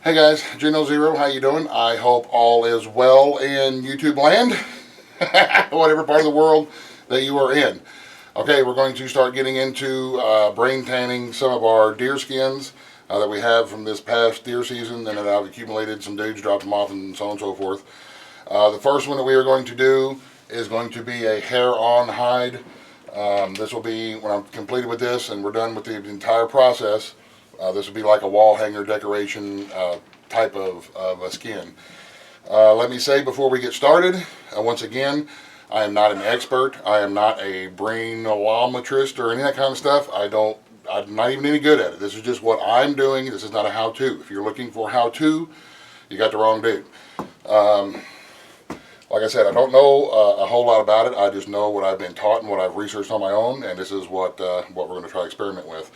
Hey guys, Geno Zero, how you doing? I hope all is well in YouTube land, whatever part of the world that you are in. Okay, we're going to start getting into brain tanning some of our deer skins that we have from this past deer season, and then I've accumulated some dudes, dropped them off, and so on and so forth. The first one that we are going to do is going to be a hair-on hide. This will be, when I'm completed with this and we're done with the entire process, this would be like a wall hanger decoration type of a skin. Let me say before we get started, once again, I am not an expert. I am not a brainometrist or any of that kind of stuff. I'm not even any good at it. This is just what I'm doing. This is not a how-to. If you're looking for how-to, you got the wrong dude. Like I said, I don't know a whole lot about it. I just know what I've been taught and what I've researched on my own, and this is what we're going to try to experiment with.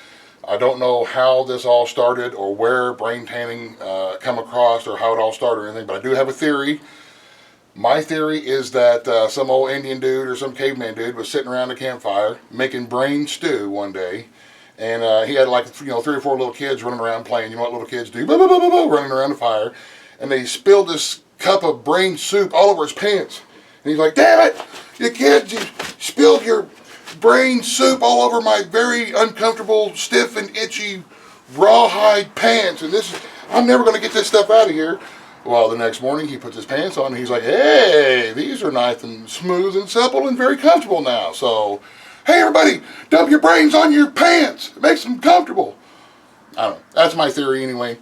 I don't know how this all started or where brain tanning come across or how it all started or anything, but I do have a theory. My theory is that some old Indian dude or some caveman dude was sitting around a campfire making brain stew one day, and he had like 3 or 4 little kids running around playing. You know what little kids do? Blah, blah, blah, blah, blah, running around the fire, and they spilled this cup of brain soup all over his pants. And he's like, "Damn it, you kids, you spilled your brain soup all over my very uncomfortable, stiff and itchy rawhide pants, and I'm never going to get this stuff out of here." Well, the next morning he puts his pants on and he's like, "Hey, these are nice and smooth and supple and very comfortable now. So, hey everybody, dump your brains on your pants. It makes them comfortable." I don't know. That's my theory anyway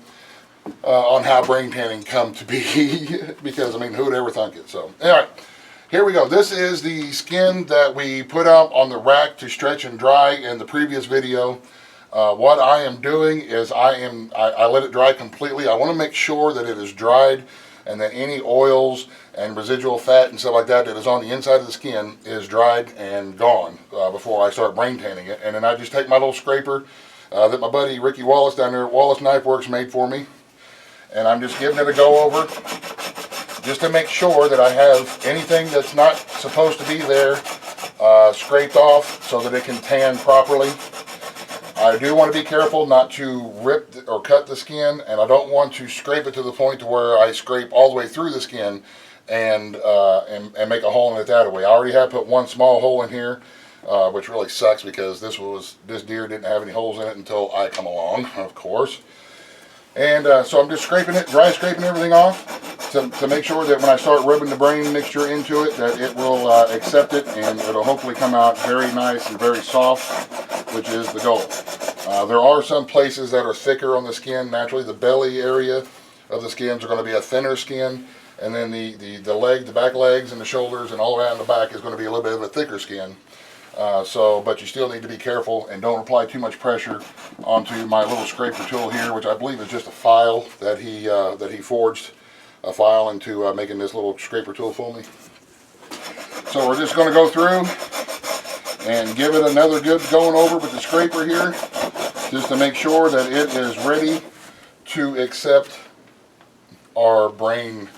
on how brain tanning come to be because, I mean, who would ever think it? So, anyway. Here we go. This is the skin that we put out on the rack to stretch and dry in the previous video. What I am doing is I let it dry completely. I want to make sure that it is dried and that any oils and residual fat and stuff like that that is on the inside of the skin is dried and gone before I start brain tanning it. And then I just take my little scraper that my buddy Ricky Wallace down there at Wallace Knife Works made for me, and I'm just giving it a go over, just to make sure that I have anything that's not supposed to be there scraped off so that it can tan properly. I do want to be careful not to rip or cut the skin, and I don't want to scrape it to the point to where I scrape all the way through the skin and make a hole in it that way. I already have put one small hole in here, which really sucks because this deer didn't have any holes in it until I come along, of course. And so I'm just scraping it, dry scraping everything off to make sure that when I start rubbing the brain mixture into it, that it will accept it and it'll hopefully come out very nice and very soft, which is the goal. There are some places that are thicker on the skin. Naturally, the belly area of the skins are going to be a thinner skin, and then the back legs and the shoulders and all around the back is going to be a little bit of a thicker skin. But you still need to be careful and don't apply too much pressure onto my little scraper tool here, which I believe is just a file that he forged a file into making this little scraper tool for me. So we're just going to go through and give it another good going over with the scraper here, just to make sure that it is ready to accept our brain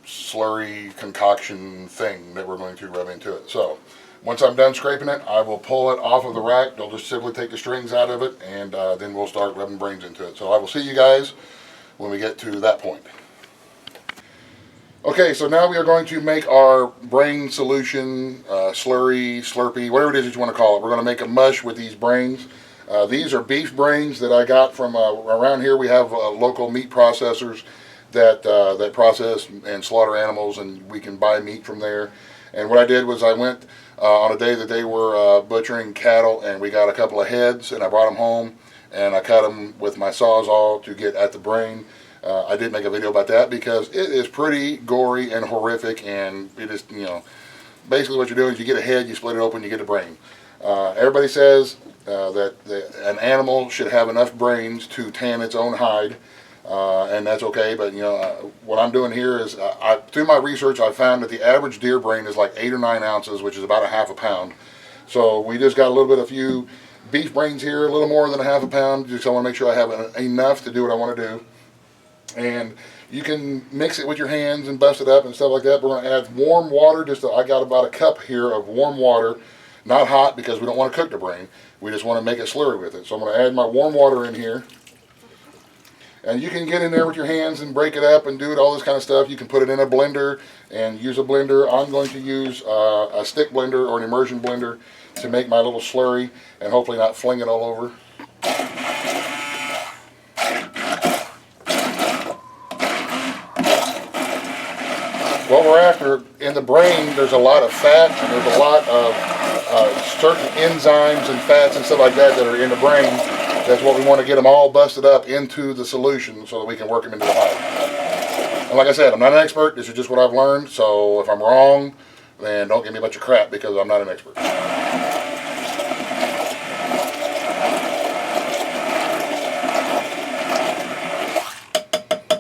slurry concoction thing that we're going to rub into it. So once I'm done scraping it, I will pull it off of the rack. They'll just simply take the strings out of it, and then we'll start rubbing brains into it. So I will see you guys when we get to that point. Okay, so now we are going to make our brain solution, slurry, slurpee, whatever it is that you want to call it. We're going to make a mush with these brains. These are beef brains that I got from around here. We have local meat processors that process and slaughter animals, and we can buy meat from there. And what I did was I went on a day that they were butchering cattle, and we got a couple of heads, and I brought them home, and I cut them with my Sawzall to get at the brain. I did make a video about that because it is pretty gory and horrific, and it is, basically what you're doing is you get a head, you split it open, you get a brain. Everybody says that an animal should have enough brains to tan its own hide, and that's okay, but what I'm doing here is, through my research, I found that the average deer brain is like 8 or 9 ounces, which is about a half a pound. So we just got a few beef brains here, a little more than a half a pound, just I want to make sure I have enough to do what I want to do. And you can mix it with your hands and bust it up and stuff like that. We're going to add warm water. I got about a cup here of warm water, not hot because we don't want to cook the brain. We just want to make it slurry with it. So I'm going to add my warm water in here. And you can get in there with your hands and break it up and do it, all this kind of stuff. You can put it in a blender and use a blender. I'm going to use a stick blender or an immersion blender to make my little slurry and hopefully not fling it all over. What we're after, in the brain, there's a lot of fat and there's a lot of certain enzymes and fats and stuff like that that are in the brain. That's what we want to get them all busted up into the solution so that we can work them into the hide. And like I said, I'm not an expert. This is just what I've learned. So if I'm wrong, then don't give me a bunch of crap because I'm not an expert.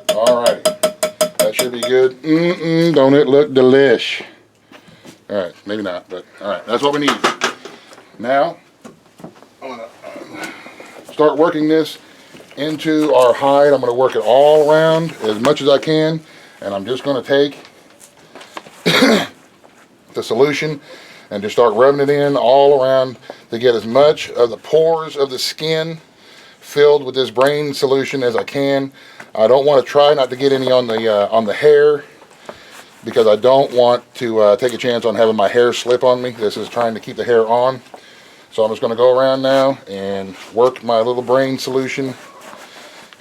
Alrighty. That should be good. Don't it look delish? Alright, maybe not, but alright, that's what we need. Now, I'm going to start working this into our hide. I'm going to work it all around as much as I can, and I'm just going to take the solution and just start rubbing it in all around to get as much of the pores of the skin filled with this brain solution as I can. I don't want to try not to get any on the hair because I don't want to take a chance on having my hair slip on me. This is trying to keep the hair on. So I'm just going to go around now and work my little brain solution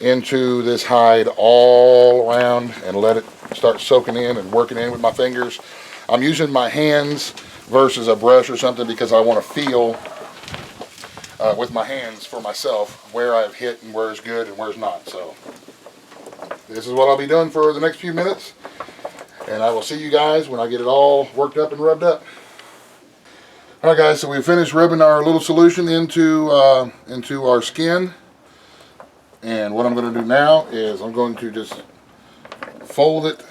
into this hide all around and let it start soaking in and working in with my fingers. I'm using my hands versus a brush or something because I want to feel with my hands for myself where I've hit and where's good and where's not. So this is what I'll be doing for the next few minutes, and I will see you guys when I get it all worked up and rubbed up. Alright guys, so we finished rubbing our little solution into our skin, and what I'm going to do now is I'm going to just fold it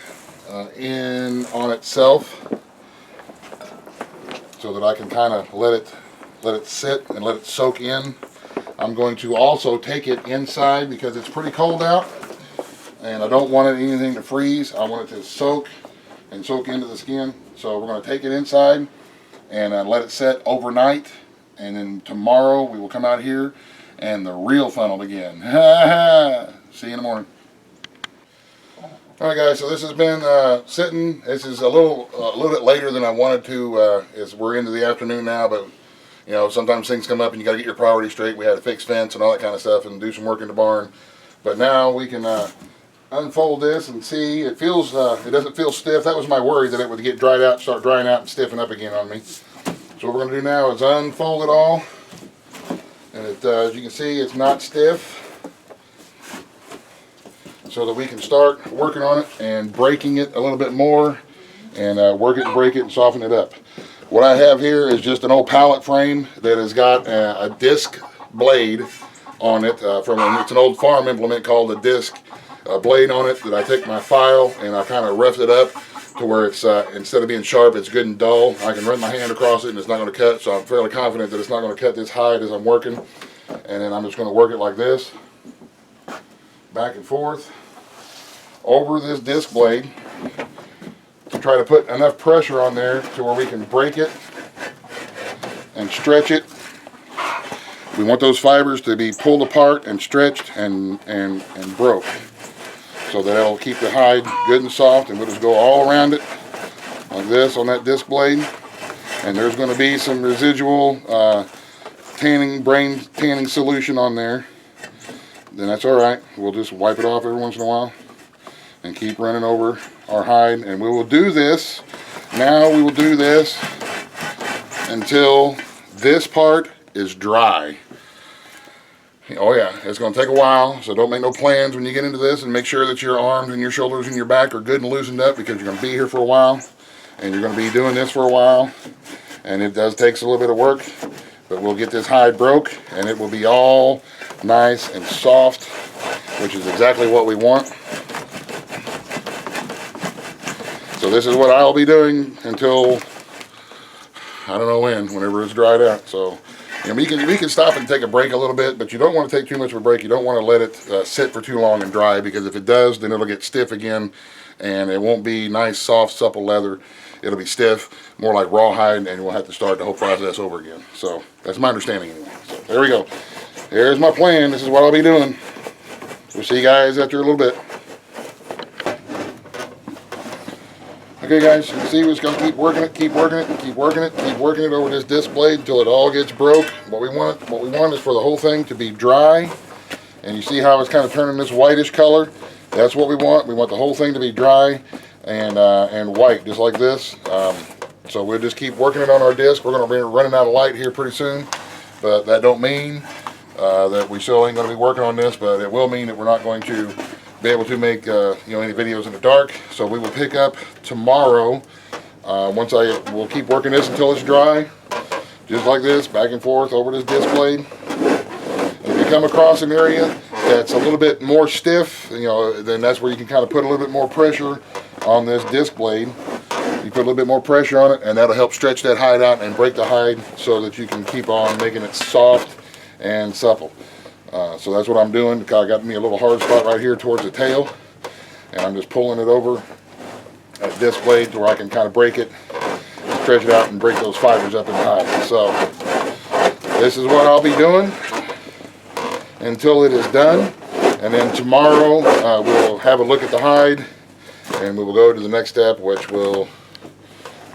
in on itself so that I can kind of let it sit and let it soak in. I'm going to also take it inside because it's pretty cold out and I don't want anything to freeze. I want it to soak into the skin. So we're going to take it inside and let it set overnight, and then tomorrow we will come out here and the real fun will begin. See you in the morning. Alright guys, so this has been sitting. This is a little bit later than I wanted to. We're into the afternoon now, but you know, sometimes things come up and you got to get your priorities straight. We had to fix fence and all that kind of stuff and do some work in the barn. But now we can unfold this and see. It feels, it doesn't feel stiff. That was my worry, that it would get dried out, start drying out and stiffen up again on me. So what we're going to do now is unfold it all. And it, as you can see, it's not stiff. So that we can start working on it and breaking it a little bit more and work it and break it and soften it up. What I have here is just an old pallet frame that has got a disc blade on it. It's an old farm implement called a disc blade on it that I take my file and I kind of rough it up to where it's instead of being sharp, it's good and dull. I can run my hand across it and it's not going to cut, so I'm fairly confident that it's not going to cut this hide as I'm working. And then I'm just going to work it like this, back and forth over this disc blade to try to put enough pressure on there to where we can break it and stretch it. We want those fibers to be pulled apart and stretched and broke, so that it'll keep the hide good and soft, and we'll just go all around it like this on that disc blade. And there's going to be some residual brain tanning solution on there. Then that's alright. We'll just wipe it off every once in a while and keep running over our hide. And we will do this, now we will do this until this part is dry. Oh yeah, it's going to take a while, so don't make no plans when you get into this, and make sure that your arms and your shoulders and your back are good and loosened up, because you're going to be here for a while and you're going to be doing this for a while, and it does take a little bit of work, but we'll get this hide broke and it will be all nice and soft, which is exactly what we want. So this is what I'll be doing until I don't know whenever it's dried out. So and we can stop and take a break a little bit, but you don't want to take too much of a break. You don't want to let it sit for too long and dry, because if it does, then it'll get stiff again, and it won't be nice, soft, supple leather. It'll be stiff, more like rawhide, and we'll have to start the whole process over again. So that's my understanding anyway. So there we go. Here's my plan. This is what I'll be doing. We'll see you guys after a little bit. Okay guys, you can see we're just going to keep working it, keep working it, keep working it, keep working it over this disc blade until it all gets broke. What we want is for the whole thing to be dry. And you see how it's kind of turning this whitish color? That's what we want. We want the whole thing to be dry and white, just like this. So we'll just keep working it on our disc. We're going to be running out of light here pretty soon, but that don't mean that we still ain't going to be working on this, but it will mean that we're not going to be able to make any videos in the dark. So we will pick up tomorrow. We'll keep working this until it's dry, just like this, back and forth over this disc blade. And if you come across an area that's a little bit more stiff, then that's where you can kind of put a little bit more pressure on this disc blade. You put a little bit more pressure on it, and that'll help stretch that hide out and break the hide so that you can keep on making it soft and supple. So that's what I'm doing. I got me a little hard spot right here towards the tail, and I'm just pulling it over that disc blade to where I can kind of break it, stretch it out, and break those fibers up in the hide. So this is what I'll be doing until it is done, and then tomorrow we'll have a look at the hide, and we will go to the next step, which will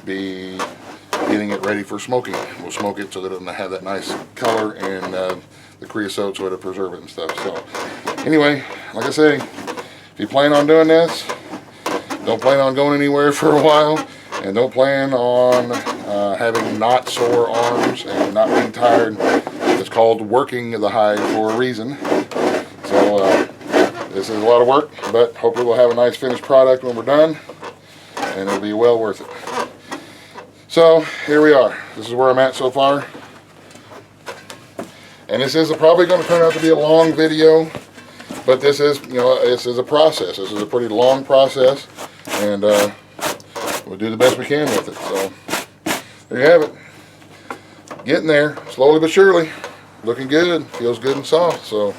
be getting it ready for smoking. We'll smoke it so that it'll have that nice color and the creosote so it'll preserve it and stuff. So anyway, like I say, if you plan on doing this, don't plan on going anywhere for a while, and don't plan on having not sore arms and not being tired. It's called working the hide for a reason. So this is a lot of work, but hopefully we'll have a nice finished product when we're done, and it'll be well worth it. So here we are. This is where I'm at so far. And this is probably going to turn out to be a long video, but this is, this is a process. This is a pretty long process, and we'll do the best we can with it. So there you have it. Getting there, slowly but surely. Looking good. Feels good and soft. So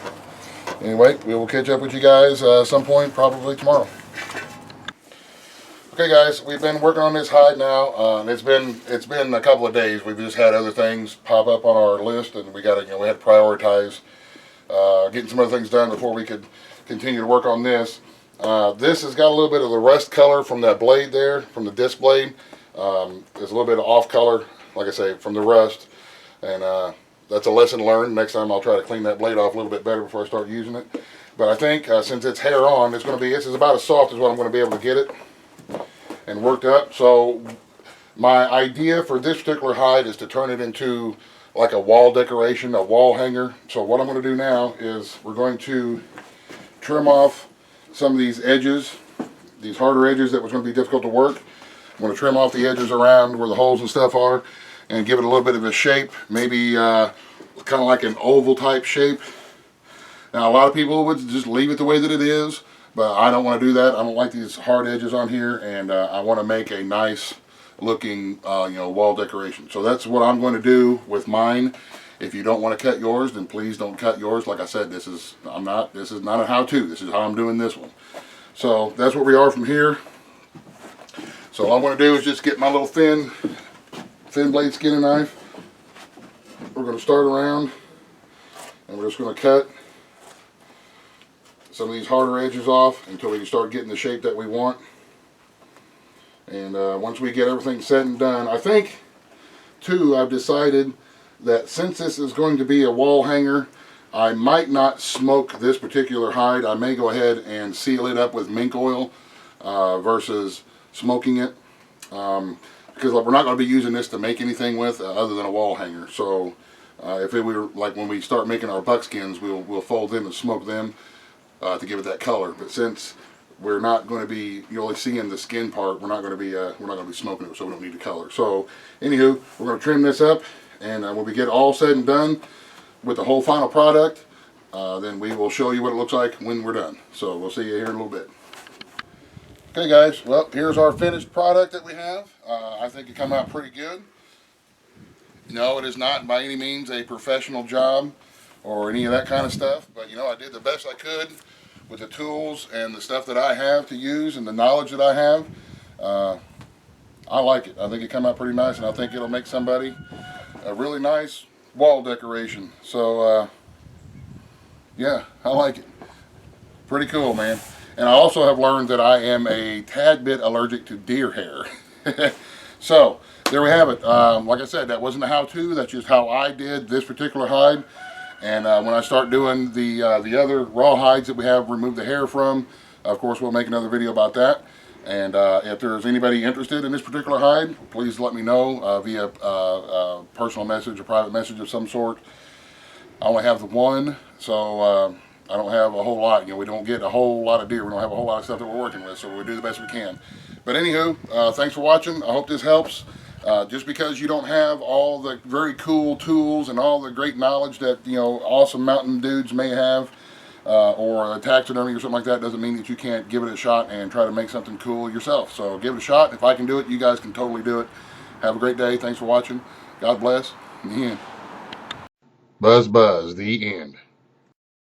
anyway, we will catch up with you guys at some point, probably tomorrow. Okay guys, we've been working on this hide now, and it's been a couple of days. We've just had other things pop up on our list, and we had to prioritize getting some other things done before we could continue to work on this. This has got a little bit of the rust color from that blade there, from the disc blade. There's a little bit of off color, like I say, from the rust, and that's a lesson learned. Next time I'll try to clean that blade off a little bit better before I start using it. But I think since it's hair on, this is about as soft as what I'm going to be able to get it and worked up. So my idea for this particular hide is to turn it into like a wall decoration, a wall hanger. So what I'm going to do now is we're going to trim off some of these edges, these harder edges that was going to be difficult to work. I'm going to trim off the edges around where the holes and stuff are and give it a little bit of a shape, maybe kind of like an oval type shape. Now a lot of people would just leave it the way that it is, but I don't want to do that. I don't like these hard edges on here, and I want to make a nice looking wall decoration. So that's what I'm going to do with mine. If you don't want to cut yours, then please don't cut yours. Like I said, this is not a how-to. This is how I'm doing this one. So that's where we are from here. So all I'm going to do is just get my little thin blade skinning knife. We're going to start around, and we're just going to cut some of these harder edges off until we can start getting the shape that we want. And once we get everything said and done, I think too, I've decided that since this is going to be a wall hanger, I might not smoke this particular hide. I may go ahead and seal it up with mink oil versus smoking it, because we're not going to be using this to make anything with other than a wall hanger. So if it were like when we start making our buckskins, we'll fold them and smoke them to give it that color. But since we're not going to be, you're only seeing the skin part, we're not going to be smoking it, so we don't need the color. So anywho, we're going to trim this up, and when we get all said and done with the whole final product, then we will show you what it looks like when we're done. So we'll see you here in a little bit. Okay guys, well, here's our finished product that we have. I think it came out pretty good. No, it is not by any means a professional job or any of that kind of stuff, but I did the best I could with the tools and the stuff that I have to use and the knowledge that I have. I like it. I think it came out pretty nice, and I think it'll make somebody a really nice wall decoration. So yeah, I like it. Pretty cool, man. And I also have learned that I am a tad bit allergic to deer hair. So there we have it. Like I said, that wasn't a how-to. That's just how I did this particular hide. And when I start doing the other raw hides that we have removed the hair from, of course we'll make another video about that. And if there's anybody interested in this particular hide, please let me know via personal message or private message of some sort. I only have the one, so I don't have a whole lot. You know, we don't get a whole lot of deer. We don't have a whole lot of stuff that we're working with, so we do the best we can. But anywho, thanks for watching. I hope this helps. Just because you don't have all the very cool tools and all the great knowledge that, you know, awesome mountain dudes may have, or a taxidermy or something like that, doesn't mean that you can't give it a shot and try to make something cool yourself. So give it a shot. If I can do it, you guys can totally do it. Have a great day. Thanks for watching. God bless. The end. Buzz, buzz. The end.